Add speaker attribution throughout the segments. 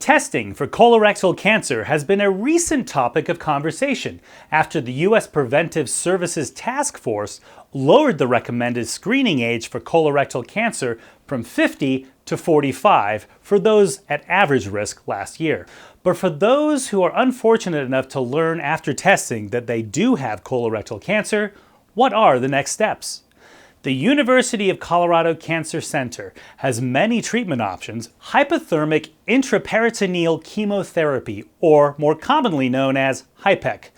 Speaker 1: Testing for colorectal cancer has been a recent topic of conversation after the U.S. Preventive Services Task Force lowered the recommended screening age for colorectal cancer from 50 to 45 for those at average risk last year. But for those who are unfortunate enough to learn after testing that they do have colorectal cancer, what are the next steps? The University of Colorado Cancer Center has many treatment options: hypothermic intraperitoneal chemotherapy, or more commonly known as HIPEC.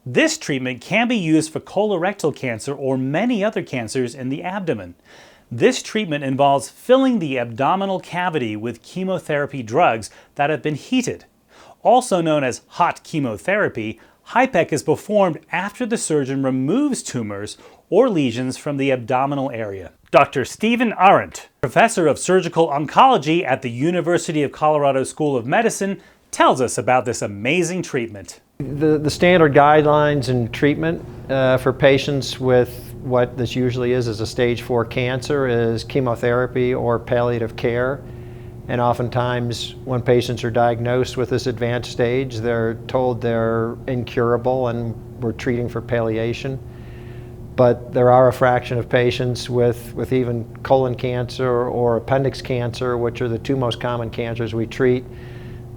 Speaker 1: This treatment can be used for colorectal cancer or many other cancers in the abdomen. This treatment involves filling the abdominal cavity with chemotherapy drugs that have been heated. Also known as hot chemotherapy, HIPEC is performed after the surgeon removes tumors or lesions from the abdominal area. Dr. Stephen Arendt, professor of surgical oncology at the University of Colorado School of Medicine, tells us about this amazing treatment.
Speaker 2: The standard guidelines and treatment for patients with what this usually is a stage 4 cancer is chemotherapy or palliative care. And oftentimes when patients are diagnosed with this advanced stage, they're told they're incurable and we're treating for palliation. But there are a fraction of patients with even colon cancer or appendix cancer, which are the two most common cancers we treat,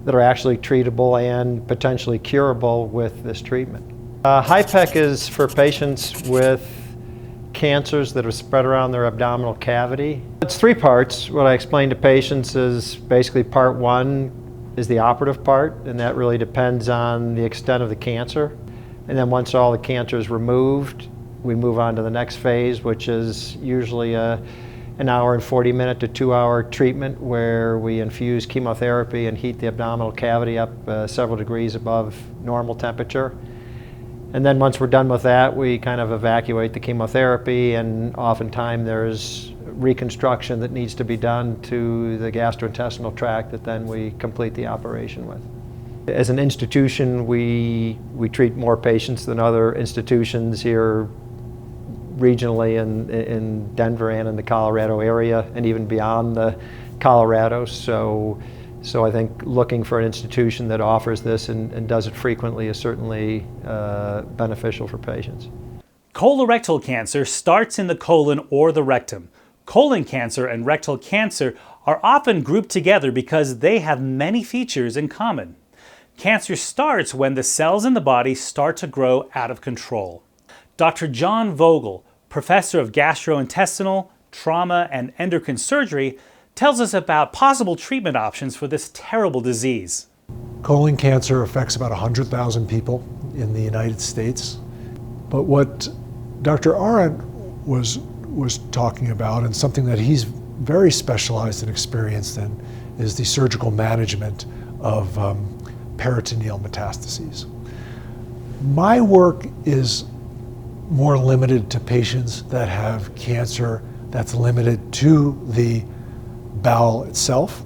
Speaker 2: that are actually treatable and potentially curable with this treatment. HIPEC is for patients with cancers that are spread around their abdominal cavity. It's 3 parts. What I explain to patients is basically part 1 is the operative part, and that really depends on the extent of the cancer. And then once all the cancer is removed, we move on to the next phase, which is usually an hour and 40-minute to 2-hour treatment where we infuse chemotherapy and heat the abdominal cavity up several degrees above normal temperature. And then once we're done with that, we kind of evacuate the chemotherapy, and oftentimes there's reconstruction that needs to be done to the gastrointestinal tract that then we complete the operation with. As an institution, we treat more patients than other institutions here regionally in Denver and in the Colorado area, and even beyond the Colorado. So I think looking for an institution that offers this and does it frequently is certainly beneficial for patients.
Speaker 1: Colorectal cancer starts in the colon or the rectum. Colon cancer and rectal cancer are often grouped together because they have many features in common. Cancer starts when the cells in the body start to grow out of control. Dr. John Vogel, professor of gastrointestinal, trauma, and endocrine surgery, tells us about possible treatment options for this terrible disease.
Speaker 3: Colon cancer affects about 100,000 people in the United States. But what Dr. Arendt was talking about, and something that he's very specialized and experienced in, is the surgical management of peritoneal metastases. My work is more limited to patients that have cancer that's limited to the bowel itself.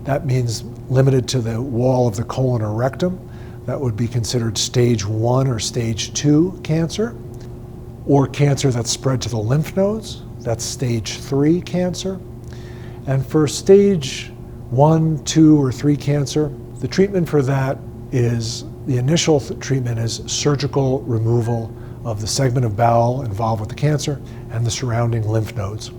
Speaker 3: That means limited to the wall of the colon or rectum. That would be considered stage 1 or stage 2 cancer. Or cancer that's spread to the lymph nodes, that's stage 3 cancer. And for stage 1, 2, or 3 cancer, the treatment for that is, the initial treatment is surgical removal of the segment of bowel involved with the cancer and the surrounding lymph nodes.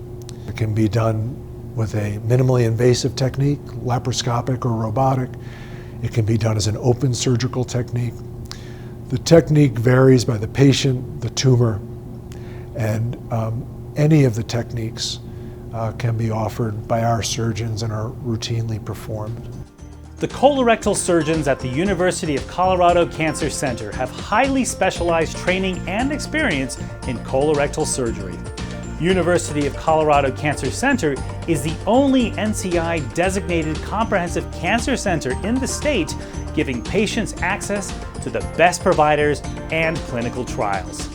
Speaker 3: It can be done with a minimally invasive technique, laparoscopic or robotic. It can be done as an open surgical technique. The technique varies by the patient, the tumor, and any of the techniques can be offered by our surgeons and are routinely performed.
Speaker 1: The colorectal surgeons at the University of Colorado Cancer Center have highly specialized training and experience in colorectal surgery. University of Colorado Cancer Center is the only NCI designated comprehensive cancer center in the state, giving patients access to the best providers and clinical trials.